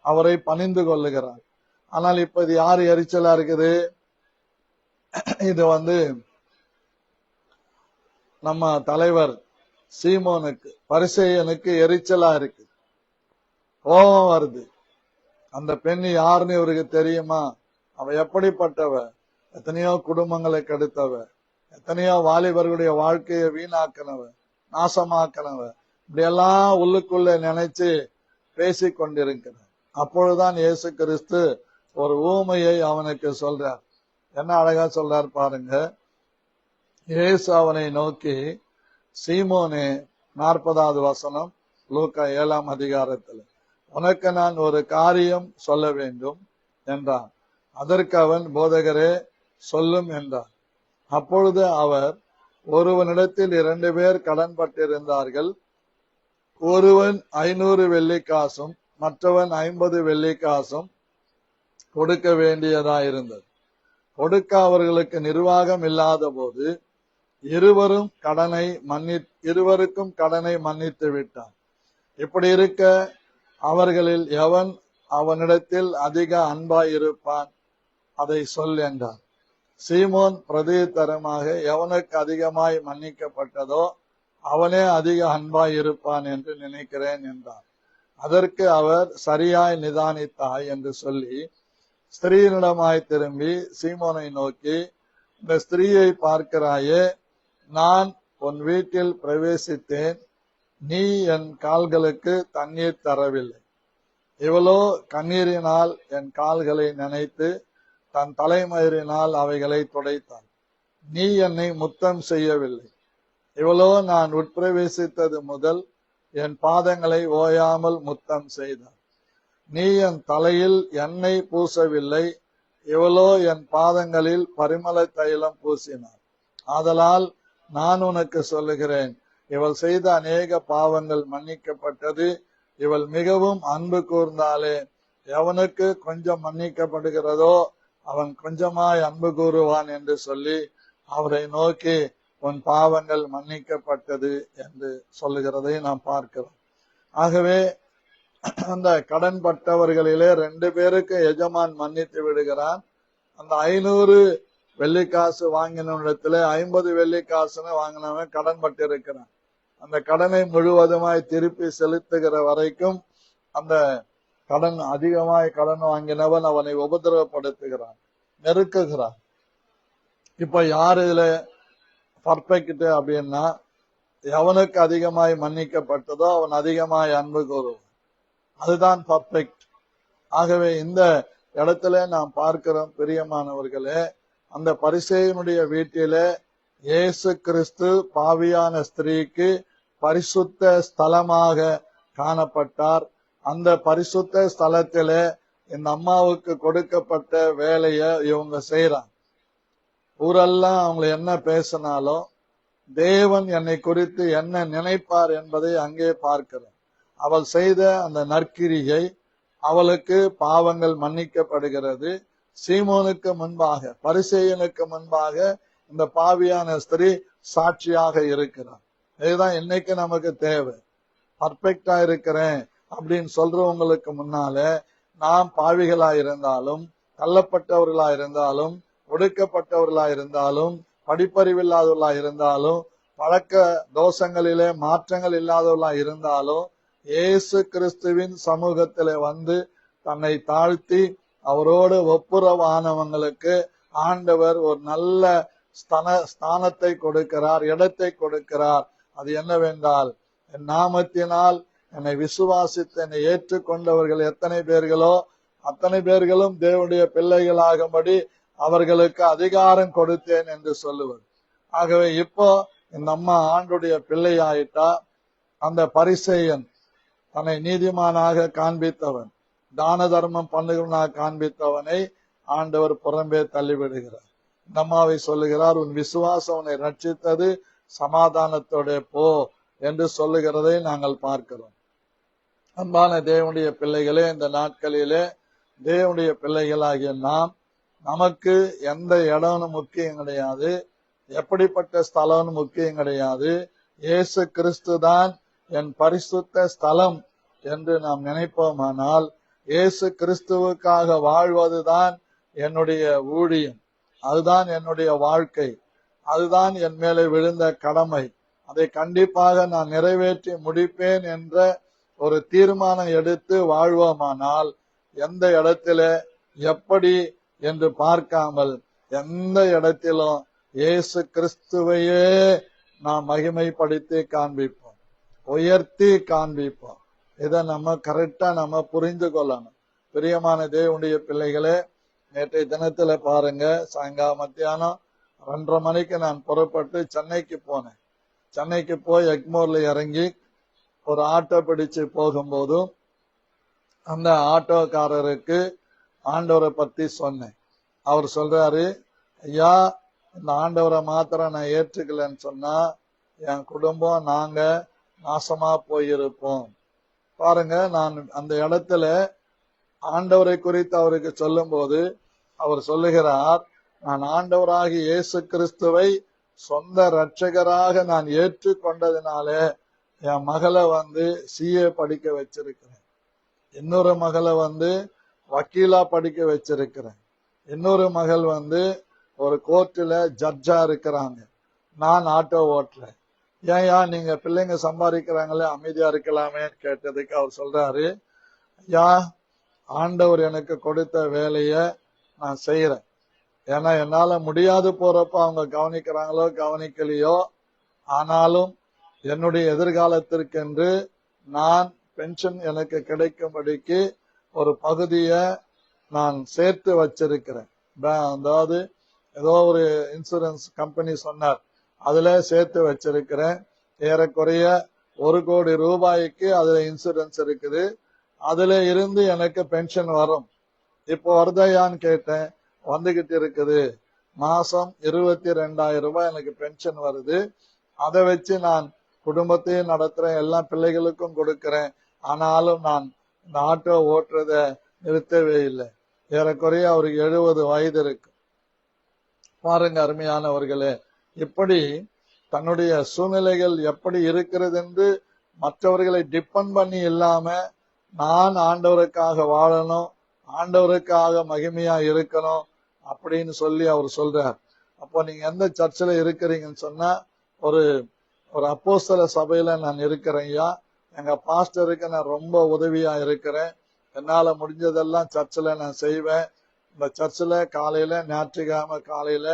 அவரை பணிந்து கொள்ளுகிறாள். ஆனால் இப்ப இது யாரு எரிச்சலா இருக்குது? இது நம்ம தலைவர் சீமோனுக்கு, பரிசேயனுக்கு எரிச்சலா இருக்கு, கோபம் வருது. அந்த பெண் யாருன்னு இவருக்கு தெரியுமா? அவ எப்படிப்பட்டவ? எத்தனையோ குடும்பங்களை கெடுத்தவ, எத்தனையோ வாலிபர்களுடைய வாழ்க்கையை வீணாக்கினவ, நாசமாக்கினவ, இப்படியெல்லாம் உள்ளுக்குள்ள நினைச்சு பேசிக் கொண்டிருக்கிறார். அப்பொழுதுதான் இயேசு கிறிஸ்து ஒரு ஊமையை அவனுக்கு சொல்றார். என்ன அழகா சொல்றார் பாருங்க. இயேசு அவனை நோக்கி, சீமோனே, 40வது வசனம், லூக்கா 7ஆம் அதிகாரத்தில், உனக்கு நான் ஒரு காரியம் சொல்ல வேண்டும் என்றான். அதற்கு அவன், போதகரே, சொல்லும் என்றார். அப்பொழுது அவர், ஒருவனிடத்தில் 2 பேர் கடன்பட்டிருந்தார்கள். ஒருவன் 500 வெள்ளிக்காசும் மற்றவன் 50 வெள்ளிக்காசும் கொடுக்க வேண்டியதாயிருந்தது. கொடுக்க அவர்களுக்கு நிர்வாகம் இல்லாத போது இருவருக்கும் கடனை மன்னித்து விட்டான். இப்படி இருக்க அவர்களில் எவன் அவனிடத்தில் அதிக அன்பாய் இருப்பான், அதை சொல் என்றார். சீமோன் பிரதியுத்தரமாக, எவனுக்கு அதிகமாய் மன்னிக்கப்பட்டதோ அவனே அதிக அன்பாய் இருப்பான் என்று நினைக்கிறேன் என்றார். அதற்கு அவர், சரியாய் நிதானித்தாய் என்று சொல்லி ஸ்திரீனிடமாய் திரும்பி சீமோனை நோக்கி, இந்த ஸ்திரீயை பார்க்கிறாயே, நான் உன் வீட்டில் பிரவேசித்தேன், நீ என் கால்களுக்கு தண்ணீர் தரவில்லை. இவளோ கண்ணீரினால் என் கால்களை நனைத்து தன் தலைமயிரினால் அவைகளை துடைத்தாள். நீ என்னை முத்தம் செய்யவில்லை. இவளோ நான் உட்பிரவேசித்தது முதல் என் பாதங்களை ஓயாமல் முத்தம் செய்தாள். நீ என் தலையில் எண்ணெய் பூசவில்லை. இவளோ என் பாதங்களில் பரிமள தைலம் பூசினாள். ஆதலால் நான் உனக்கு சொல்லுகிறேன், இவள் செய்த அநேக பாவங்கள் மன்னிக்கப்பட்டது. இவள் மிகவும் அன்பு கூர்ந்தாலே, எவனுக்கு கொஞ்சம் மன்னிக்கப்படுகிறதோ அவன் கொஞ்சமாய் அன்பு கூறுவான் என்று சொல்லி அவரை நோக்கி, உன் பாவங்கள் மன்னிக்கப்பட்டது என்று சொல்லுகிறதை நாம் பார்க்கிறோம். ஆகவே அந்த கடன்பட்டவர்களிலே 2 பேருக்கு எஜமான் மன்னித்து விடுகிறான். அந்த 500 வெள்ளிக்காசு வாங்கினவனிடத்துல 50 வெள்ளிக்காசுன்னு வாங்கினவன் கடன்பட்டு இருக்கிறான். அந்த கடனை முழுவதுமாய் திருப்பி செலுத்துகிற வரைக்கும் அந்த அதிகமாய் கடன் வாங்கினவன் அவனை உபதிரவப்படுத்துகிறான், நெருக்குகிறான். இப்ப யாரு இதுல பர்ஃபெக்ட் அப்படின்னா, எவனுக்கு அதிகமாய் மன்னிக்கப்பட்டதோ அவன் அதிகமாய் அன்பு கூறுவான். அதுதான் பர்ஃபெக்ட். ஆகவே இந்த இடத்துல நாம் பார்க்கிறோம், பிரியமானவர்களே, அந்த பரிசேயனுடைய வீட்டிலே இயேசு கிறிஸ்து பாவியான ஸ்திரீக்கு பரிசுத்த ஸ்தலமாக காணப்பட்டார். அந்த பரிசுத்த ஸ்தலத்திலே இந்த அம்மாவுக்கு கொடுக்கப்பட்ட வேலையை இவங்க செய்யறாங்க. ஊரெல்லாம் அவங்க என்ன பேசினாலும் தேவன் என்னை குறித்து என்ன நினைப்பார் என்பதை அங்கே பார்க்கிறோம். அவள் செய்த அந்த நற்கிரியை, அவளுக்கு பாவங்கள் மன்னிக்கப்படுகிறது. சீமோனுக்கு முன்பாக, பரிசேயனுக்கு முன்பாக இந்த பாவியான ஸ்திரீ சாட்சியாக இருக்கிறார். இதுதான் இன்னைக்கு நமக்கு தேவை. பர்ஃபெக்டா இருக்கிறேன் அப்படின்னு சொல்றவங்களுக்கு முன்னால நாம் பாவிகளா இருந்தாலும், தள்ளப்பட்டவர்களா இருந்தாலும், ஒடுக்கப்பட்டவர்களா இருந்தாலும், படிப்பறிவில்லாதவர்களா இருந்தாலும், பழக்க தோஷங்களிலே மாற்றங்கள் இல்லாதவர்களா இருந்தாலும், இயேசு கிறிஸ்துவின் சமூகத்திலே வந்து தன்னை தாழ்த்தி அவரோடு ஒப்புரவானவங்களுக்கு ஆண்டவர் ஒரு நல்ல ஸ்தானத்தை கொடுக்கிறார், இடத்தை கொடுக்கிறார். அது என்னவென்றால், என் நாமத்தினால் என்னை விசுவாசித்து என்னை ஏற்றுக்கொண்டவர்கள் எத்தனை பேர்களோ அத்தனை பேர்களும் தேவனுடைய பிள்ளைகளாகும்படி அவர்களுக்கு அதிகாரம் கொடுத்தேன் என்று சொல்லுவது. ஆகவே இப்போ இந்த அம்மா ஆண்டுடைய பிள்ளையாயிட்டா. அந்த பரிசேயன் தன்னை நீதிமானாக காண்பித்தவன், தான தர்மம் பண்ணுகிறவனாக காண்பித்தவனை ஆண்டவர் புறம்பே தள்ளிவிடுகிறார். இந்த அம்மாவை சொல்லுகிறார், உன் விசுவாசம் உன்னை ரட்சித்தது, சமாதானத்தோட போ என்று சொல்லுகிறதை நாங்கள் பார்க்கிறோம். அன்பான தேவனுடைய பிள்ளைகளே, இந்த நாட்களிலே தேவனுடைய பிள்ளைகளாகிய நாம், நமக்கு எந்த இடம்னு முக்கியம் கிடையாது, எப்படிப்பட்ட ஸ்தலம்னு முக்கியம் கிடையாது. இயேசு கிறிஸ்து தான் என் பரிசுத்த ஸ்தலம் என்று நாம் நினைப்போமானால், இயேசு கிறிஸ்துவுக்காக வாழ்வதுதான் என்னுடைய ஊழியம், அதுதான் என்னுடைய வாழ்க்கை, அதுதான் என் மேலே விழுந்த கடமை. அதை கண்டிப்பாக நான் நிறைவேற்றி முடிப்பேன் என்ற ஒரு தீர்மானம் எடுத்து வாழ்வோமானால், எந்த இடத்துல எப்படி என்று பார்க்காமல் எந்த இடத்திலும் இயேசு கிறிஸ்துவையே நாம் மகிமைப்படுத்தி காண்பிப்போம், உயர்த்தி காண்பிப்போம். இதை நம்ம கரெக்டா நம்ம புரிந்து கொள்ளணும். பிரியமான தேவனுடைய பிள்ளைகளே, நேற்றைய தினத்துல பாருங்க, சாயங்காலம் மத்தியானம் 2:30 மணிக்கு நான் புறப்பட்டு சென்னைக்கு போனேன். சென்னைக்கு போய் எக்மோர்ல இறங்கி ஒரு ஆட்டோ பிடிச்சு போகும்போதும் அந்த ஆட்டோக்காரருக்கு ஆண்டவரை பத்தி சொன்னேன். அவர் சொல்றாரு, ஐயா, இந்த ஆண்டவரை மாத்திரம் நான் ஏற்றுக்கலன்னு சொன்னா என் குடும்பம் நாங்க நாசமா போயிருப்போம். பாருங்க, நான் அந்த இடத்துல ஆண்டவரை குறித்து அவருக்கு சொல்லும் போது அவர் சொல்லுகிறார், நான் ஆண்டவராகி இயேசு கிறிஸ்துவை சொந்த இரட்சகராக நான் ஏற்றுக்கொண்டதினால என் மகளை CA படிக்க வச்சிருக்கிறேன், இன்னொரு மகளை வக்கீலா படிக்க வச்சிருக்கிறேன், இன்னொரு மகள் ஒரு கோர்ட்டுல ஜட்ஜா இருக்கிறாங்க, நான் ஆட்டோ ஓட்டுறேன். ஏன்யா நீங்க பிள்ளைங்க சம்பாதிக்கிறாங்களே அமைதியா இருக்கலாமே கேட்டதுக்கு அவர் சொல்றாரு, ஐயா, ஆண்டவர் எனக்கு கொடுத்த வேலைய நான் செய்யறேன். ஏன்னா என்னால முடியாது போறப்ப அவங்க கவனிக்கிறாங்களோ கவனிக்கலையோ, ஆனாலும் என்னுடைய எதிர்காலத்திற்கென்று நான் பென்ஷன் எனக்கு கிடைக்கும்படிக்கு ஒரு பகுதியை நான் சேர்த்து வச்சிருக்கிறேன். அதாவது ஏதோ ஒரு இன்சூரன்ஸ் கம்பெனி சொன்னார், அதுல சேர்த்து வச்சிருக்கிறேன். ஏறக்குறைய 1 கோடி ரூபாய்க்கு அதுல இன்சூரன்ஸ் இருக்குது. அதுல இருந்து எனக்கு பென்ஷன் வரும். இப்போ வருதையான்னு கேட்டேன், வந்துகிட்டு இருக்குது. மாசம் 22,000 ரூபாய் எனக்கு பென்ஷன் வருது. அதை வச்சு நான் குடும்பத்தையும் நடத்துறேன், எல்லா பிள்ளைகளுக்கும் கொடுக்கிறேன். ஆனாலும் நான் இந்த ஆட்டோ ஓட்டுறத நிறுத்தவே இல்லை. ஏறக்குறைய அவருக்கு 70 வயது இருக்கு. பாருங்க அருமையானவர்களே, இப்படி தன்னுடைய சூழ்நிலைகள் எப்படி இருக்கிறது என்று மற்றவர்களை டிபெண்ட் பண்ணி இல்லாம நான் ஆண்டவருக்காக வாழணும், ஆண்டவருக்காக மகிமையா இருக்கணும் அப்படின்னு சொல்லி அவர் சொல்றார். அப்போ நீங்க எந்த சர்ச்சில் இருக்கிறீங்கன்னு சொன்னா, ஒரு அப்போஸ்தல சபையில நான் இருக்கிறேன் ஐயா, எங்க பாஸ்டருக்கு நான் ரொம்ப உதவியா இருக்கிறேன், என்னால முடிஞ்சதெல்லாம் சர்ச்சில் நான் செய்வேன். இந்த சர்ச்சில் காலையில ஞாயிற்றுக்கிழமை காலையில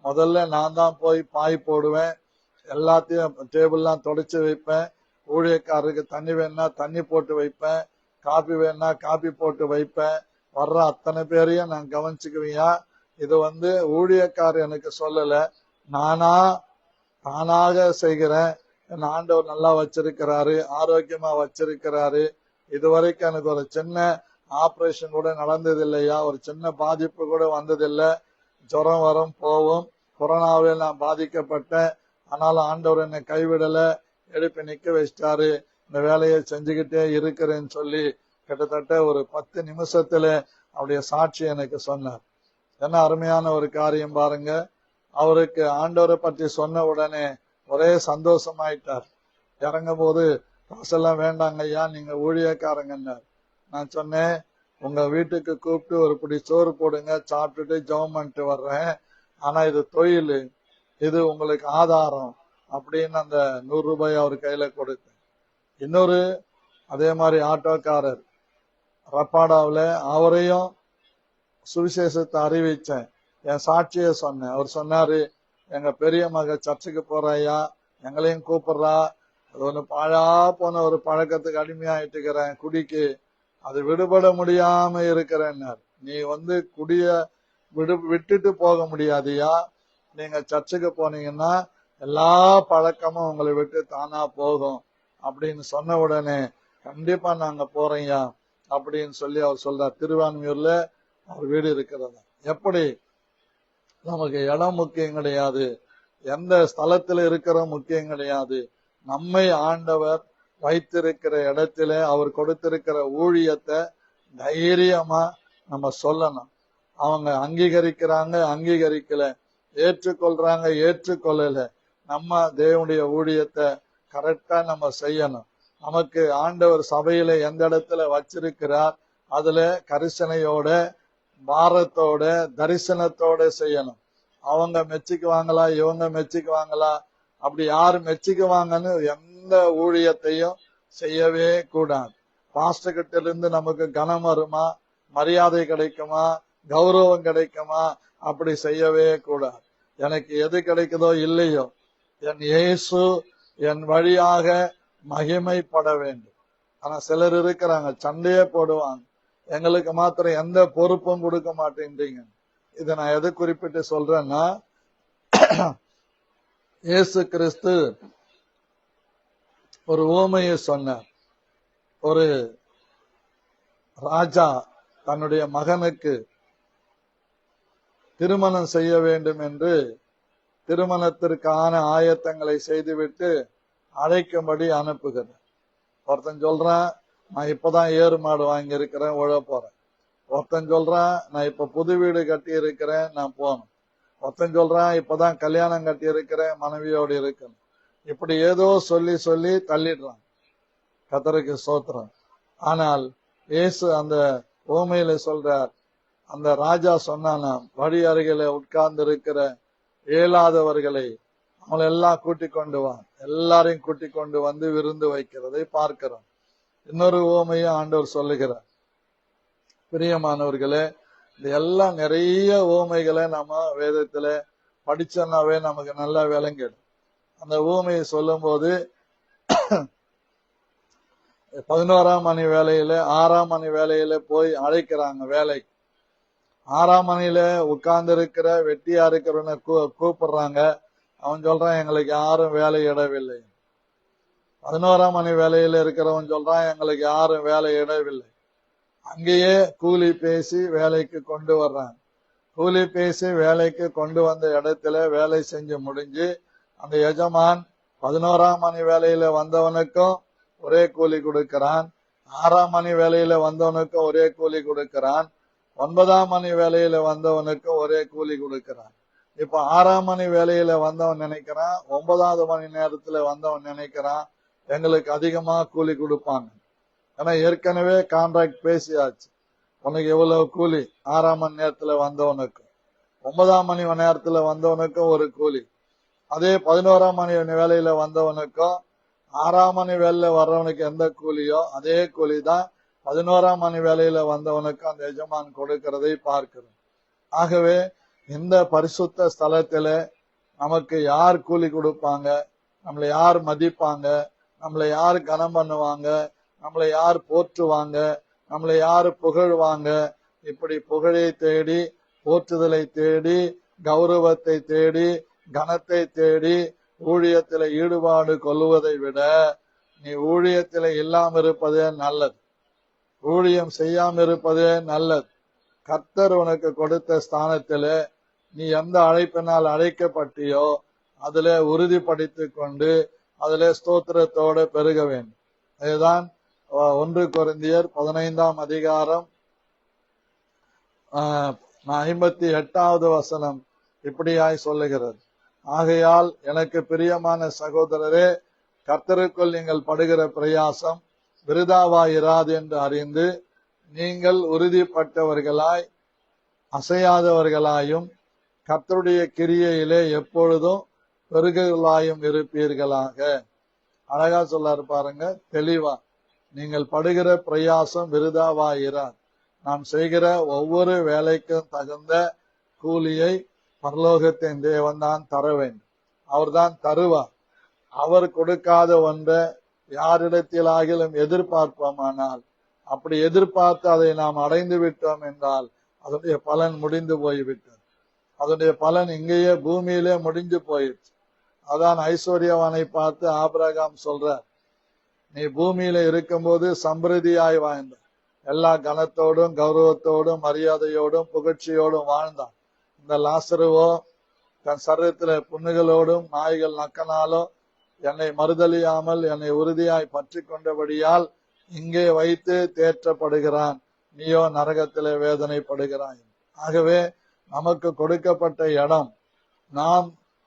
முதல்ல நான் தான் போய் பாய் போடுவேன், எல்லாத்தையும் டேபிள்லாம் தொடச்சு வைப்பேன், ஊழியக்காரருக்கு தண்ணி வேணா தண்ணி போட்டு வைப்பேன், காபி வேணா காபி போட்டு வைப்பேன், வர்ற அத்தனை பேரையும் நான் கவனிச்சுக்குவியா. இது ஊழியக்காரர் எனக்கு சொல்லல, தானாக செய்கிறேன். என் ஆண்டவர் நல்லா வச்சிருக்கிறாரு, ஆரோக்கியமா வச்சிருக்கிறாரு. இதுவரைக்கும் எனக்கு ஒரு சின்ன ஆபரேஷன் கூட நடந்தது இல்லையா, ஒரு சின்ன பாதிப்பு கூட வந்ததில்லை. ஜுரம் வரும் போவும், கொரோனாவில் நான் பாதிக்கப்பட்டேன், ஆனாலும் ஆண்டவர் என்னை கைவிடல, எழுப்பி நிக்க வச்சிட்டாரு, இந்த வேலையை செஞ்சுக்கிட்டே இருக்கிறேன்னு சொல்லி கிட்டத்தட்ட ஒரு 10 நிமிஷத்துல அவருடைய சாட்சி எனக்கு சொன்னார். என்ன அருமையான ஒரு காரியம் பாருங்க. அவருக்கு ஆண்டவரை பற்றி சொன்ன உடனே ஒரே சந்தோஷமாயிட்டார். இறங்கும் போது காசெல்லாம் வேண்டாங்க ஐயா, நீங்க ஊழியக்காரங்கன்னார். நான் சொன்னேன், உங்க வீட்டுக்கு கூப்பிட்டு ஒரு பிடி சோறு போடுங்க, சாப்பிட்டுட்டு ஜெபம் பண்ணிட்டு வர்றேன், ஆனா இது தொழில், இது உங்களுக்கு ஆதாரம் அப்படின்னு அந்த 100 ரூபாய் அவர் கையில கொடுத்தேன். இன்னொரு அதே மாதிரி ஆட்டோக்காரர் ரப்பாடாவில், அவரையும் சுவிசேஷத்தை அறிவிச்சேன், என் சாட்சியை சொன்னேன். அவர் சொன்னாரு, எங்க பெரிய மக சர்ச்சுக்கு போறாயா, எங்களையும் கூப்பிடுறா, அது ஒண்ணு பாழா போன ஒரு பழக்கத்துக்கு அடிமையாயிட்டுக்கிறேன், குடிக்கு, அது விடுபட முடியாம இருக்கிறேன்னார். நீ குடிய விட்டுட்டு போக முடியாதியா, நீங்க சர்ச்சுக்கு போனீங்கன்னா எல்லா பழக்கமும் உங்களை விட்டு தானா போகும் அப்படின்னு சொன்ன உடனே கண்டிப்பா நாங்க போறோம்யா அப்படின்னு சொல்லி அவர் சொல்றார். திருவான்மியூர்ல அவர் வீடு இருக்கிறதா. எப்படி நமக்கு இடம் முக்கியம் கிடையாது, எந்த ஸ்தலத்துல இருக்கிற முக்கியம் கிடையாது, நம்மை ஆண்டவர் வைத்திருக்கிற இடத்துல அவர் கொடுத்திருக்கிற ஊழியத்தை தைரியமா நம்ம சொல்லணும். அவங்க அங்கீகரிக்கிறாங்க, அங்கீகரிக்கல, ஏற்றுக்கொள்றாங்க, ஏற்றுக்கொள்ளல, நம்ம தேவனுடைய ஊழியத்தை கரெக்டா நம்ம செய்யணும். நமக்கு ஆண்டவர் சபையில எந்த இடத்துல வச்சிருக்கிறார் அதுல கரிசனையோட, பாரத்தோட, தரிசனத்தோட செய்யணும். அவங்க மெச்சிக்குவாங்களா, இவங்க மெச்சிக்குவாங்களா, அப்படி யாரு மெச்சிக்குவாங்கன்னு எந்த ஊழியத்தையும் செய்யவே கூடாது. பாஸ்டர் கிட்ட இருந்து நமக்கு கனம் வருமா, மரியாதை கிடைக்குமா, கௌரவம் கிடைக்குமா? அப்படி செய்யவே கூடாது. எனக்கு எது கிடைக்குதோ இல்லையோ, என் இயேசு என் வழியாக மகிமைப்பட வேண்டும். ஆனா சிலர் இருக்கிறாங்க, சண்டையே போடுவாங்க, எங்களுக்கு மாத்திரம் எந்த பொறுப்பும் கொடுக்க மாட்டேன்றீங்க. இதை நான் எது குறிப்பிட்டு சொல்றேன்னா, இயேசு கிறிஸ்து ஒரு உவமையை சொன்னார். ஒரு ராஜா தன்னுடைய மகனுக்கு திருமணம் செய்ய வேண்டும் என்று திருமணத்திற்கான ஆயத்தங்களை செய்துவிட்டு அழைக்கும்படி அனுப்புகிறார். ஒருத்தன் சொல்றான், நான் இப்பதான் ஏறு மாடு வாங்கி இருக்கிறேன், உழ போறேன். ஒருத்தன் சொல்றான், நான் இப்ப புது வீடு கட்டி இருக்கிறேன், நான் போகணும். ஒருத்தன் சொல்றான், இப்பதான் கல்யாணம் கட்டி இருக்கிறேன், மனைவியோடு இருக்கணும். இப்படி ஏதோ சொல்லி சொல்லி தள்ளிடுறான். கர்த்தருக்கு ஸ்தோத்திரம். ஆனால் இயேசு அந்த உவமையில சொல்றார், அந்த ராஜா சொன்னானாம், வழி அருகில உட்கார்ந்து இருக்கிற இயலாதவர்களை அவங்களை எல்லாம் கூட்டிக் கொண்டு வா, எல்லாரையும் கூட்டிக் கொண்டு வந்து விருந்து வைக்கிறதை பார்க்கிறோம். இன்னொரு உவமையும் ஆண்டவர் சொல்லுகிறார். பிரியமானவர்களே, இது எல்லாம் நிறைய உவமைகளை நம்ம வேதத்துல படிச்சோம்னாவே நமக்கு நல்லா விளங்கிடும். அந்த உவமையை சொல்லும் போது 11ஆம் மணி வேலையில 6ஆம் மணி வேலையில போய் அழைக்கிறாங்க வேலைக்கு. 6ஆம் மணியில உட்கார்ந்து இருக்கிற வெட்டியா இருக்கிறவனை கூப்பிடுறாங்க. அவன் சொல்றான், எங்களுக்கு யாரும் வேலை இடவில்லை. 11ஆம் மணி வேலையில இருக்கிறவன் சொல்றான், எங்களுக்கு யாரும் வேலை இடவில்லை. அங்கேயே கூலி பேசி வேலைக்கு கொண்டு வர்றாங்க. கூலி பேசி வேலைக்கு கொண்டு வந்த இடத்துல வேலை செஞ்சு முடிஞ்சு அந்த எஜமான் 11ஆம் மணி வேலையில வந்தவனுக்கும் ஒரே கூலி கொடுக்கிறான், 6ஆம் மணி வேலையில வந்தவனுக்கும் ஒரே கூலி கொடுக்கிறான், 9ஆம் மணி வேலையில வந்தவனுக்கும் ஒரே கூலி கொடுக்கிறான். இப்ப 6ஆம் மணி வேலையில வந்தவன் நினைக்கிறான், 9வது மணி நேரத்துல வந்தவன் நினைக்கிறான், எங்களுக்கு அதிகமா கூலி கொடுப்பாங்க. ஏன்னா ஏற்கனவே கான்ட்ராக்ட் பேசியாச்சு, உனக்கு எவ்வளவு கூலி, 6ஆம் மணி நேரத்துல வந்தவனுக்கு, 9ஆம் மணி நேரத்துல வந்தவனுக்கும் ஒரு கூலி. அதே 11ஆம் மணி வேலையில வந்தவனுக்கும் 6ஆம் மணி வேலையில வர்றவனுக்கு எந்த கூலியோ அதே கூலி தான் 11ஆம் மணி வேலையில வந்தவனுக்கு அந்த எஜமான் கொடுக்கிறதை பார்க்கிறோம். ஆகவே இந்த பரிசுத்த ஸ்தலத்துல நமக்கு யார் கூலி கொடுப்பாங்க, நம்மளை யார் மதிப்பாங்க, நம்மளை யார் கனம் பண்ணுவாங்க, நம்மளை யார் போற்றுவாங்க, நம்மளை யார் புகழ்வாங்க, இப்படி புகழை தேடி, போற்றுதலை தேடி, கௌரவத்தை தேடி, கனத்தை தேடி ஊழியத்தில ஈடுபாடு கொள்வதை விட நீ ஊழியத்தில இல்லாம இருப்பதே நல்லது, ஊழியம் செய்யாம இருப்பதே நல்லது. கர்த்தர் உனக்கு கொடுத்த ஸ்தானத்தில நீ எந்த அழைப்பினால் அழைக்கப்பட்டியோ அதுல உறுதிப்படுத்திக் கொண்டு அதுல ஸ்தோத்திரத்தோட பெருக வேண்டும். அதுதான் 1 கொரிந்தியர் 15ஆம் அதிகாரம் 58வது வசனம் இப்படியாய் சொல்லுகிறது. ஆகையால் எனக்கு பிரியமான சகோதரரே, கர்த்தருக்குள் நீங்கள் படுகிற பிரயாசம் விருதாவாயிராது என்று அறிந்து நீங்கள் உறுதிப்பட்டவர்களாய் அசையாதவர்களாயும் கர்த்தருடைய கிரியையிலே எப்பொழுதும் பெருகலாயும் இருப்பீர்களாக. அழகா சொல்லாரு பாருங்க, தெளிவா. நீங்கள் படுகிற பிரயாசம் விருதாவாயிராது. நாம் செய்கிற ஒவ்வொரு வேலைக்கும் தகுந்த கூலியை பரலோகத்தின் தேவன் தான் தர வேண்டும். அவர் தான் தருவார். அவர் கொடுக்காத ஒன்றை யாரிடத்திலாகிலும் எதிர்பார்ப்போமானால், அப்படி எதிர்பார்த்து அதை நாம் அடைந்து விட்டோம் என்றால் அதனுடைய பலன் முடிந்து போய்விட்டது. அதனுடைய பலன் இங்கேயே பூமியிலே முடிஞ்சு போயிடுச்சு. அதான் ஐஸ்வர்யவானை பார்த்து ஆபிரகாம் சொல்றார், நீ பூமியில இருக்கும்போது சம்பிரதியாய் வாழ்ந்த, எல்லா கனத்தோடும் கௌரவத்தோடும் மரியாதையோடும் புகழ்ச்சியோடும் வாழ்ந்தான். இந்த லாசருவோ தன் சரீரத்துல புண்ணுகளோடும் நாய்கள் நக்கனாலோ என்னை மறுதலியாமல் என்னை உறுதியாய் பற்றி கொண்டபடியால் இங்கே வைத்து தேற்றப்படுகிறான், நீயோ நரகத்திலே வேதனைப்படுகிறாய். ஆகவே நமக்கு கொடுக்கப்பட்ட இடம், நாம்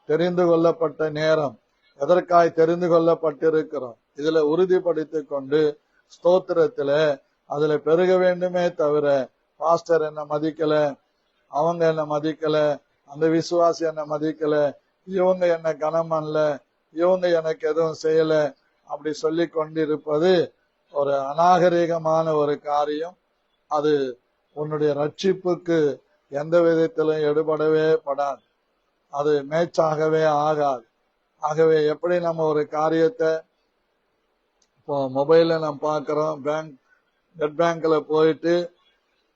தெரிந்து கொள்ளப்பட்ட நேரம், எதற்காய் தெரிந்து கொள்ளப்பட்டிருக்கிறோம், இதுல உறுதிப்படுத்திக் கொண்டு ஸ்தோத்திரத்துல அதுல பெருக வேண்டுமே தவிர, பாஸ்டர் என்ன மதிக்கல, அவங்க என்ன மதிக்கல, அந்த விசுவாசி என்ன மதிக்கல, இவங்க என்ன கனம் பண்ணல, இவங்க எனக்கு எதுவும் செய்யல, அப்படி சொல்லி கொண்டிருப்பது ஒரு அநாகரிகமான ஒரு காரியம். அது உன்னுடைய ரட்சிப்புக்கு எந்த விதத்திலும் எடுபடவே படாது. அது மேட்சாகவே ஆகாது. ஆகவே எப்படி நம்ம ஒரு காரியத்தை இப்போ மொபைல்ல நம்ம பார்க்கிறோம், நெட் பேங்க்ல போயிட்டு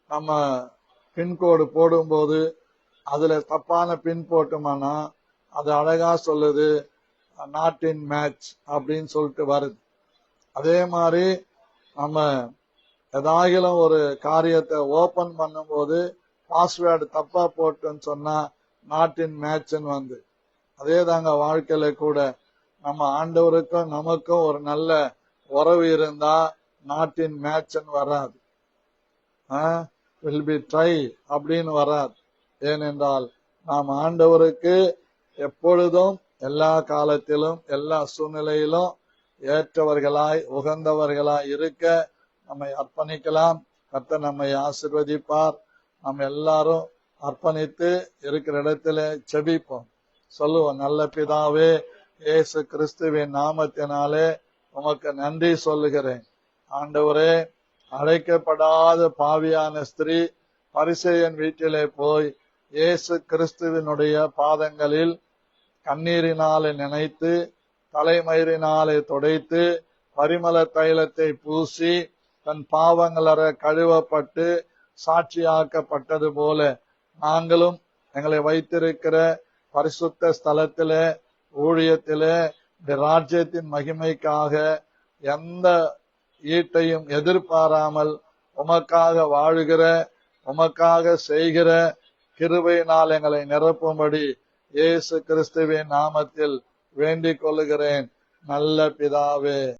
நம்ம பின்கோடு போடும்போது அதுல தப்பான பின் போட்டோம்னா அது அழகா சொல்லுது நாட் இன் மேட்ச் அப்படின்னு சொல்லிட்டு வருது. அதே மாதிரி நம்ம ஏதாகிலும் ஒரு காரியத்தை ஓபன் பண்ணும்போது பாஸ்வேர்டு தப்பா போட்டுன்னு சொன்னா நாட் இன் மேட்ச்ன்னு வந்து, அதே தாங்க வாழ்க்கையில கூட நம்ம ஆண்டவருக்கும் நமக்கும் ஒரு நல்ல உறவு இருந்தா நாட் இன் மேட்ச்ன்னு வராது, வில் பி ட்ரை அப்படின்னு வராது. ஏனென்றால் நாம் ஆண்டவருக்கு எப்பொழுதும் எல்லா காலத்திலும் எல்லா சூழ்நிலையிலும் ஏற்றவர்களாய் உகந்தவர்களாய் இருக்க நம்மை அர்ப்பணிக்கலாம். கர்த்தர் நம்மை ஆசீர்வதிப்பார். நம்ம எல்லாரும் அர்ப்பணித்து இருக்கிற இடத்துல செபிப்போம். சொல்லுவோம், நல்ல பிதாவே, இயேசு கிறிஸ்துவின் நாமத்தினாலே உமக்கு நன்றி சொல்லுகிறேன். ஆண்டவரே, அழைக்கப்படாத பாவியான ஸ்திரீ பரிசேயன் வீட்டிலே போய் இயேசு கிறிஸ்துவினுடைய பாதங்களில் கண்ணீரினாலே நினைத்து தலைமயிரினாலே துடைத்து பரிமள தைலத்தை பூசி தன் பாவங்களற கழுவப்பட்டு சாட்சியாக்கப்பட்டது போல நாங்களும் எங்களை வைத்திருக்கிற பரிசுத்த ஸ்தலத்திலே ஊழியத்திலே ராஜ்யத்தின் மகிமைக்காக எந்த ஈட்டையும் எதிர்பாராமல் உமக்காக வாழுகிற உமக்காக செய்கிற கிருபையினால் எங்களை நிரப்பும்படி இயேசு கிறிஸ்துவின் நாமத்தில் வேண்டிக் கொள்ளுகிறேன் நல்ல பிதாவே.